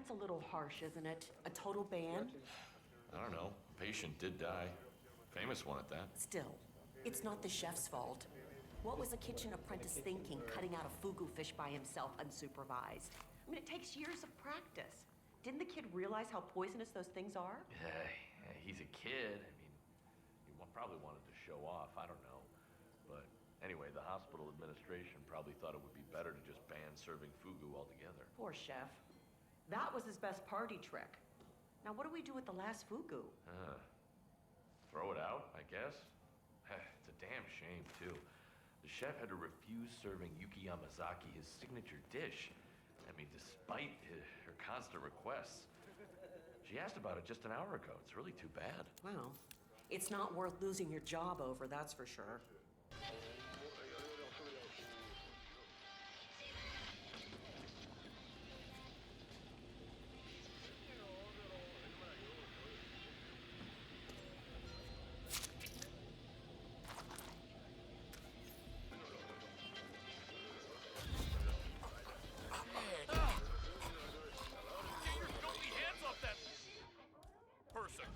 That's a little harsh, isn't it? A total ban? I don't know. A patient did die. Famous one at that. Still, it's not the chef's fault. What was a kitchen apprentice thinking, cutting out a fugu fish by himself unsupervised? I mean, it takes years of practice. Didn't the kid realize how poisonous those things are? Yeah, he's a kid. I mean, he probably wanted to show off. I don't know. But anyway, the hospital administration probably thought it would be better to just ban serving fugu altogether. Poor chef. That was his best party trick. Now, what do we do with the last fugu? Throw it out, I guess. It's a damn shame, too. The chef had to refuse serving Yuki Yamazaki his signature dish. I mean, despite her constant requests. She asked about it just an hour ago. It's really too bad. Well, it's not worth losing your job over, that's for sure.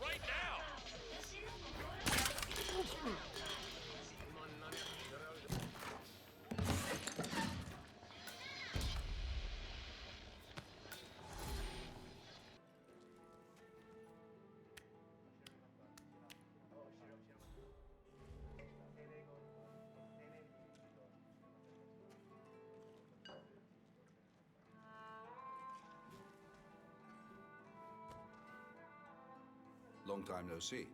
Right now! Long time no see.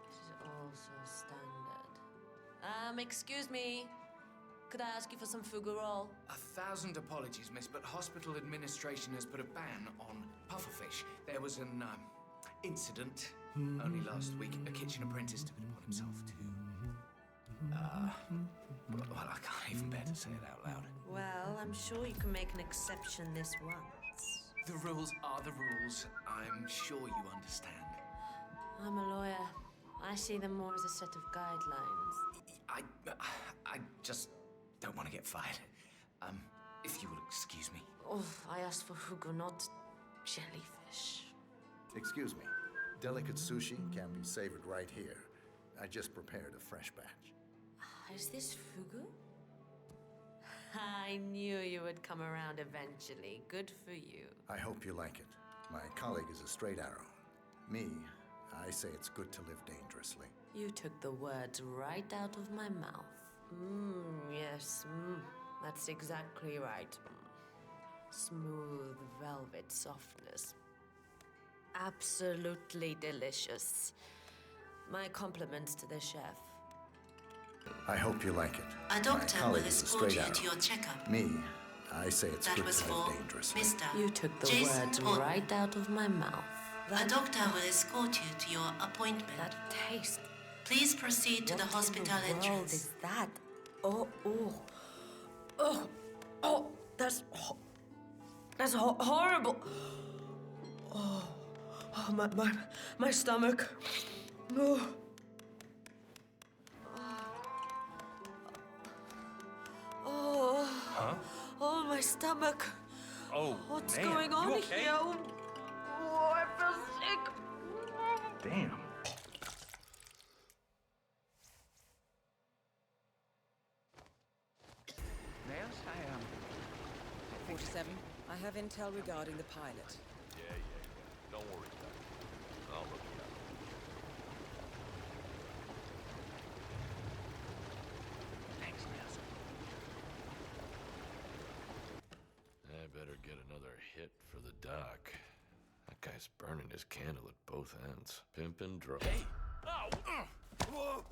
This is all so standard. Excuse me. Could I ask you for some fugu roll? 1,000 apologies, miss, but hospital administration has put a ban on pufferfish. There was an incident only last week. A kitchen apprentice took it upon himself to... well, I can't even bear to say it out loud. Well, I'm sure you can make an exception this once. The rules are the rules. I'm sure you understand. I'm a lawyer. I see them more as a set of guidelines. I just don't want to get fired. If you will excuse me. Oh, I asked for fugu, not jellyfish. Excuse me. Delicate sushi can be savored right here. I just prepared a fresh batch. Is this fugu? I knew you would come around eventually. Good for you. I hope you like it. My colleague is a straight arrow. Me, I say it's good to live dangerously. You took the words right out of my mouth. Yes, that's exactly right. Smooth velvet softness. Absolutely delicious. My compliments to the chef. I hope you like it. A doctor will escort you to your checkup. Me, I say it's good to live dangerously. Mr. You took the Jason words Portman. right out of my mouth. A doctor will escort you to your appointment. That taste. Please proceed to the hospital What in the world entrance. is that? That's horrible. My stomach. Huh? Oh, my stomach. Oh, What's man, going on you okay? here? Oh, I feel sick. Damn. Nails, 47. I have intel regarding the pilot. Yeah. Don't worry, Doc. I'll look you up. Thanks, Nails. I better get another hit for the doc. That guy's burning his candle at both ends. Pimpin' drunk. Hey! Ow! Whoa!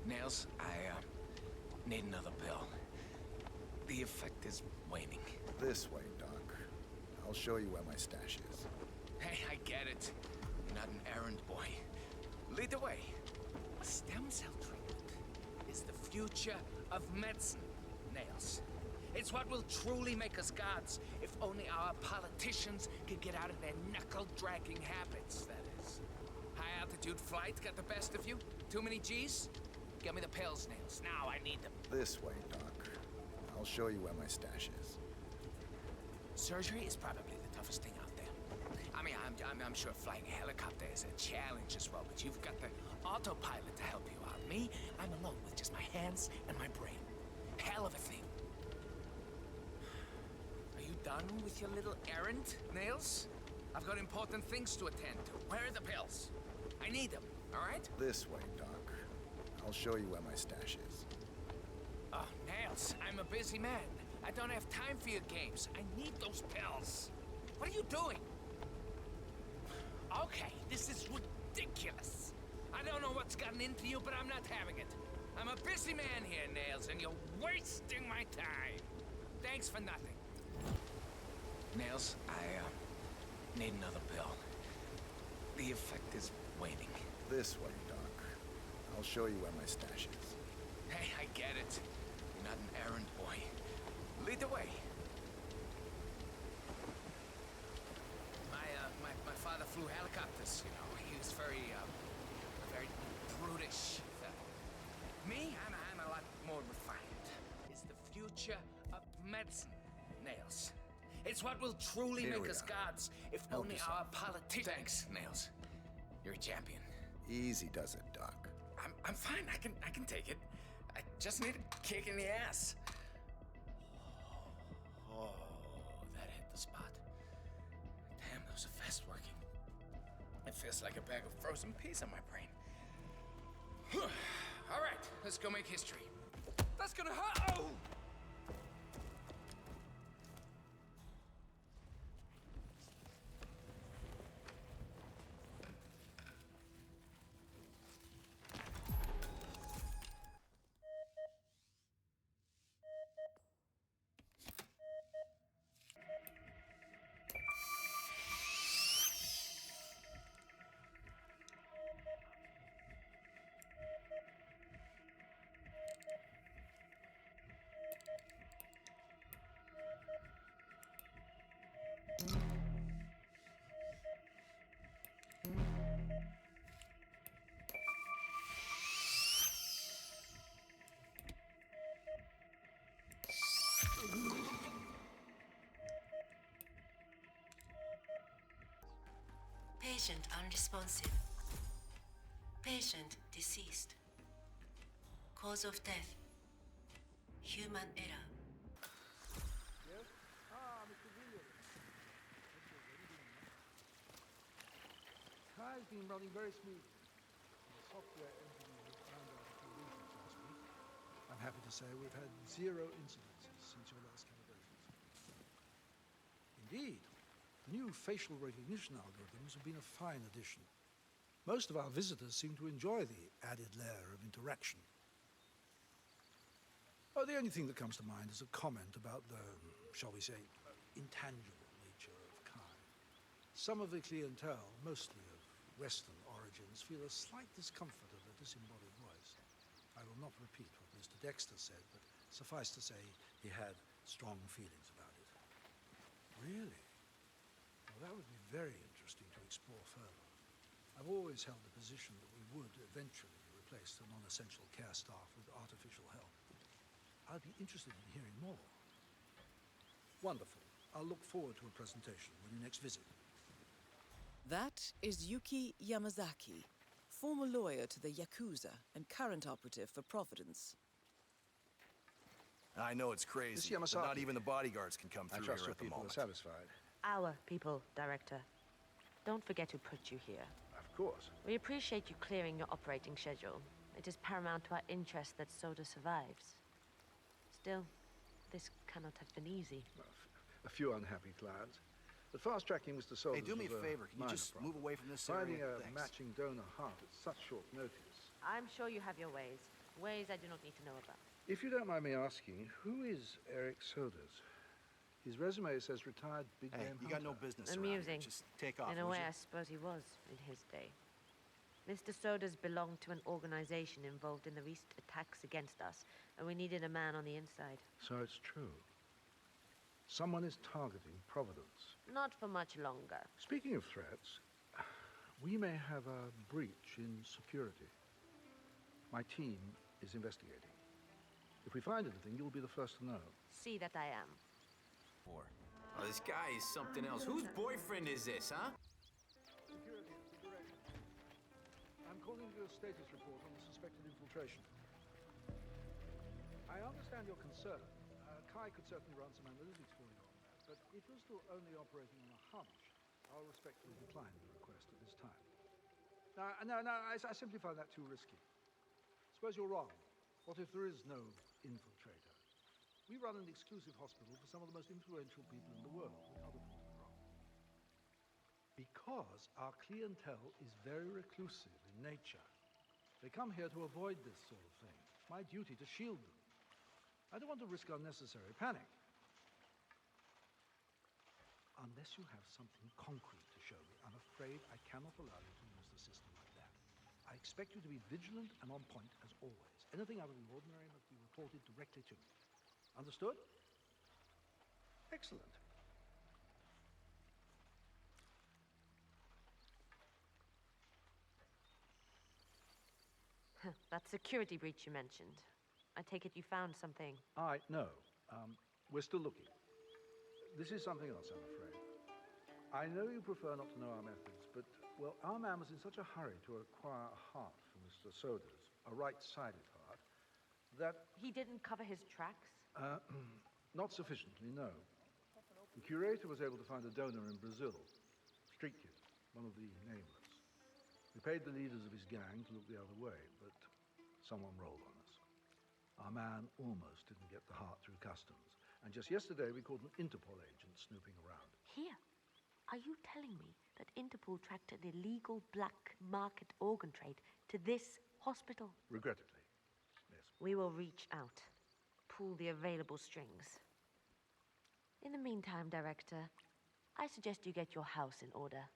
Nails, I need another pill. The effect is waning. This way, Doc. I'll show you where my stash is. Hey, I get it. You're not an errand boy. Lead the way. Stem cell treatment is the future of medicine, Nails. It's what will truly make us gods, if only our politicians could get out of their knuckle-dragging habits, that is. High-altitude flight got the best of you? Too many G's? Get me the pills, Nails. Now I need them. This way, Doc. I'll show you where my stash is. Surgery is probably the toughest thing out there. I mean, I'm sure flying a helicopter is a challenge as well, but you've got the autopilot to help you out. Me, I'm alone with just my hands and my brain. Hell of a thing. Are you done with your little errand, Nails? I've got important things to attend to. Where are the pills? I need them, all right? This way, Doc. I'll show you where my stash is. Oh, Nails, I'm a busy man. I don't have time for your games. I need those pills. What are you doing? Okay, this is ridiculous. I don't know what's gotten into you, but I'm not having it. I'm a busy man here, Nails, and you're wasting my time. Thanks for nothing. Nails, I need another pill. The effect is waning. This way, Doc. I'll show you where my stash is. Hey, I get it. You're not an errand boy. Lead the way. My father flew helicopters, you know. He was very brutish. Me, I'm a lot more refined. It's the future of medicine, Nails. It's what will truly Here make we us are. gods, if Help only yourself. our politicians... Thanks, Nails. You're a champion. Easy does it, Doc. I'm fine. I can take it. I just need a kick in the ass. Oh, that hit the spot. Damn, those are fast working. It feels like a bag of frozen peas on my brain. All right, let's go make history. That's gonna hurt. Oh! Patient unresponsive. Patient deceased. Cause of death. Human error. Teil's been running very smoothly. The software engineer found out a few reasons last week. I'm happy to say we've had 0 incidences since your last calibrations. Indeed, the new facial recognition algorithms have been a fine addition. Most of our visitors seem to enjoy the added layer of interaction. Oh, the only thing that comes to mind is a comment about the, shall we say, intangible nature of Kai. Some of the clientele, mostly of Western origins, feel a slight discomfort of a disembodied voice. I will not repeat what Mr. Dexter said, but suffice to say he had strong feelings about it. Really? Well, that would be very interesting to explore further. I've always held the position that we would eventually replace the non-essential care staff with artificial help. I'd be interested in hearing more. Wonderful. I'll look forward to a presentation when you next visit. That is Yuki Yamazaki, former lawyer to the Yakuza and current operative for Providence. I know it's crazy, Miss but not Yamasaki. even the bodyguards can come I through trust here your at the people are moment. satisfied. Our people, Director. Don't forget who put you here. Of course. We appreciate you clearing your operating schedule. It is paramount to our interest that Soda survives. Still, this cannot have been easy. A few unhappy clients. But fast-tracking Mr. Soldiers Hey, do me was a favor. Can you minor just problem. move away from this Finding area? a Thanks. matching donor heart at such short notice. I'm sure you have your ways. Ways I do not need to know about. If you don't mind me asking, who is Eric Sodas? His resume says retired big Hey, game you got no hunter. business around here. Amusing. Just take off, In a would way, you? I suppose he was in his day. Mr. Sodas belonged to an organization involved in the recent attacks against us, and we needed a man on the inside. So it's true. Someone is targeting Providence. Not for much longer. Speaking of threats, we may have a breach in security. My team is investigating. If we find anything, you'll be the first to know. See that I am. Oh, this guy is something else. Whose boyfriend is this, huh? Security, the director. I'm calling you a status report on the suspected infiltration. I understand your concern. Kai could certainly run some analytics for you on that, but if you're still only operating on a hunch, I'll respectfully decline the request at this time. No, I simply find that too risky. Suppose you're wrong. What if there is no infiltrator? We run an exclusive hospital for some of the most influential people in the world. We can't afford to be wrong. Because our clientele is very reclusive in nature. They come here to avoid this sort of thing. It's my duty to shield them. I don't want to risk unnecessary panic. Unless you have something concrete to show me, I'm afraid I cannot allow you to use the system like that. I expect you to be vigilant and on point as always. Anything out of the ordinary must be reported directly to me. Understood? Excellent. That security breach you mentioned. I take it you found something. No. We're still looking. This is something else, I'm afraid. I know you prefer not to know our methods, but, well, our man was in such a hurry to acquire a heart for Mr. Sodas, a right-sided heart, that... He didn't cover his tracks? Not sufficiently, no. The curator was able to find a donor in Brazil. Street kid, one of the nameless. We paid the leaders of his gang to look the other way, but someone rolled on us. Our man almost didn't get the heart through customs. And just yesterday, we caught an Interpol agent snooping around. Here? Are you telling me that Interpol tracked an illegal black market organ trade to this hospital? Regrettably, yes. We will reach out. Pull the available strings. In the meantime, Director, I suggest you get your house in order.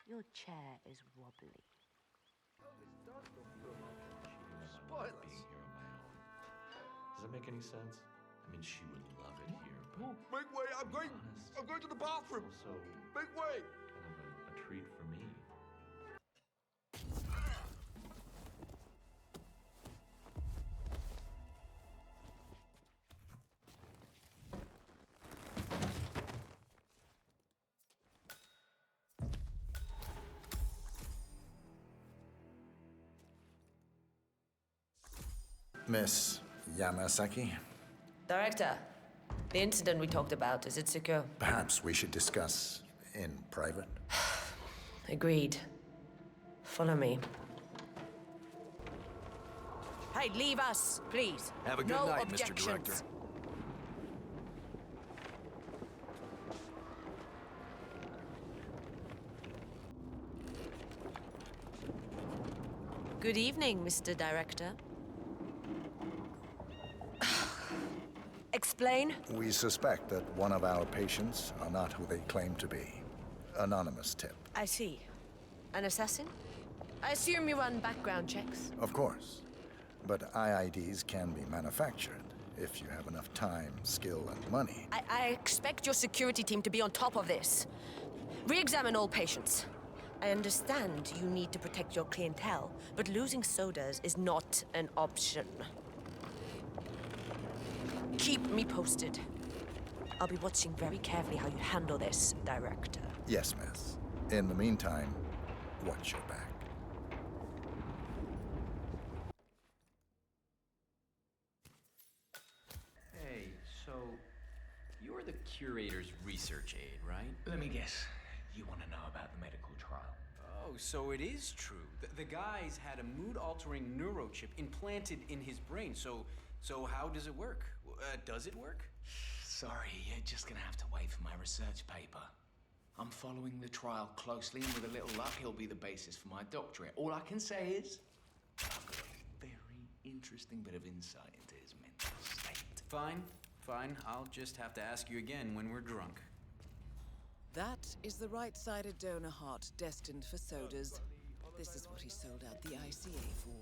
Your chair is wobbly. Spoilers. Being here on my own. Does that make any sense? I mean, she would love it here, but Make way! I'm going to the bathroom! also Make way! kind of a treat for me. Miss Yamasaki, Director, the incident we talked about, is it secure? perhaps we should discuss in private. Agreed. Follow me. Hey, leave us, please. Have a good no night, objections. Mr. Director. Good evening, Mr. Director. Explain? We suspect that one of our patients are not who they claim to be. Anonymous tip. I see. An assassin? I assume you run background checks. Of course. But IIDs can be manufactured if you have enough time, skill, and money. I expect your security team to be on top of this. Re-examine all patients. I understand you need to protect your clientele, but losing Sodas is not an option. Keep me posted. I'll be watching very carefully how you handle this, Director. Yes, miss. In the meantime, watch your back. Hey, so you're the curator's research aide, right? Let me guess. You want to know about the medical trial? Oh, so it is true. The guy's had a mood-altering neurochip implanted in his brain. So how does it work? Does it work? Sorry, you're just gonna have to wait for my research paper. I'm following the trial closely, and with a little luck, it'll be the basis for my doctorate. All I can say is, I've got a very interesting bit of insight into his mental state. Fine. I'll just have to ask you again when we're drunk. That is the right-sided donor heart destined for Sodas. This is what he sold out the ICA for.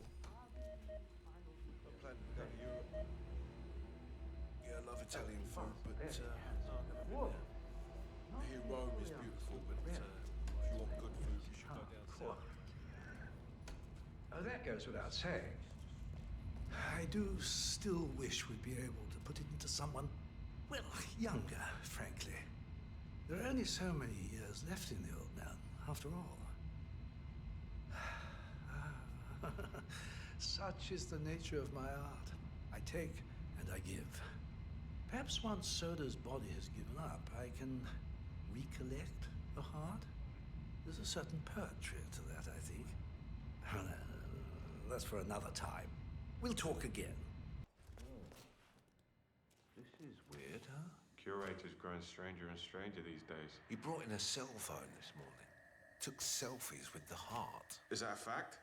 Plan to go to Europe. I love Italian food, but I hear Rome is beautiful, but if you want good food, you should go down south. Oh, that goes without saying. I do still wish we'd be able to put it into someone, well, younger, frankly. There are only so many years left in the old man, after all. Such is the nature of my art. I take and I give. Perhaps once Soda's body has given up, I can recollect the heart. There's a certain poetry to that, I think. That's for another time. We'll talk again. This is weird, huh? Curator's growing stranger and stranger these days. He brought in a cell phone this morning. Took selfies with the heart. Is that a fact?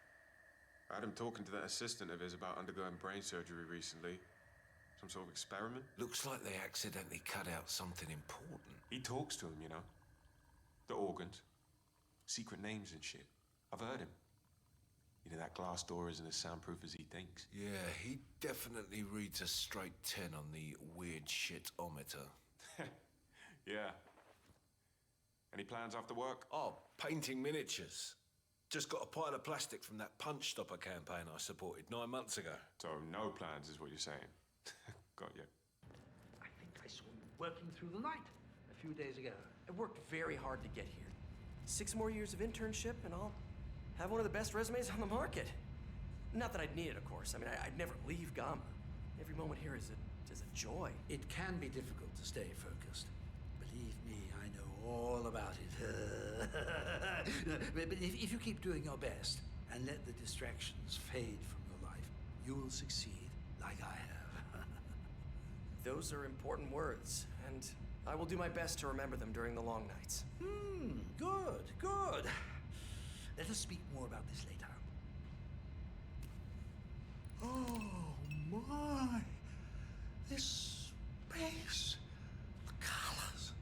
I had him talking to that assistant of his about undergoing brain surgery recently. Some sort of experiment. Looks like they accidentally cut out something important. He talks to him, you know. The organs. Secret names and shit. I've heard him. You know, that glass door isn't as soundproof as he thinks. Yeah, he definitely reads a straight 10 on the weird shit-ometer. Yeah. Any plans after work? Oh, painting miniatures. Just got a pile of plastic from that Punch Stopper campaign I supported 9 months ago. So no plans is what you're saying. Got you. I think I saw you working through the night a few days ago. I worked very hard to get here. 6 more years of internship and I'll have one of the best resumes on the market. Not that I'd need it, of course. I mean, I'd never leave Gamma. Every moment here is a joy. It can be difficult to stay focused. Believe me, I know all about it. But if you keep doing your best and let the distractions fade from your life, you will succeed like I have. Those are important words, and I will do my best to remember them during the long nights. Good, good. Let us speak more about this later. Oh my! This space, the colors,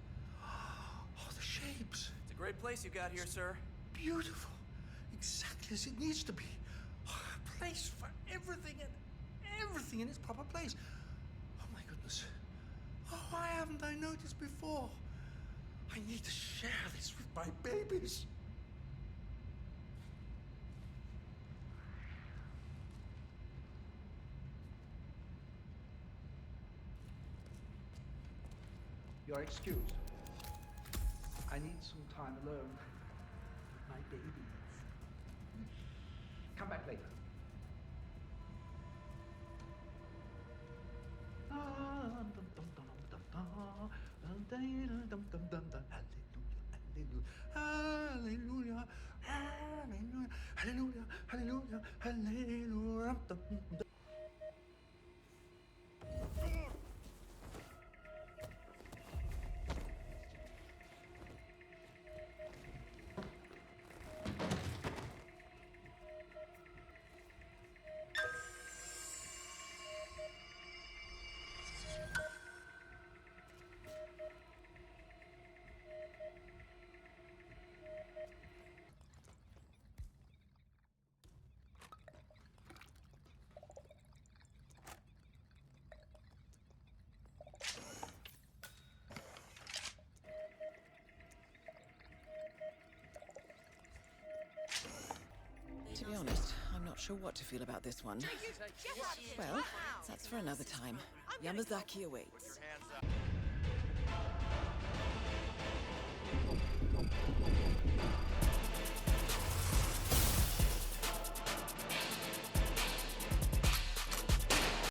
oh, the shapes. It's a great place you got here, sir. Beautiful, exactly as it needs to be. A place for everything and everything in its proper place. Oh my goodness! Oh, why haven't I noticed before? I need to share this with my babies. You're excused. I need some time alone with my babies. Come back later. Hallelujah, hallelujah, hallelujah, hallelujah, hallelujah. To be honest, I'm not sure what to feel about this one. Well, that's for another time. Yamazaki awaits.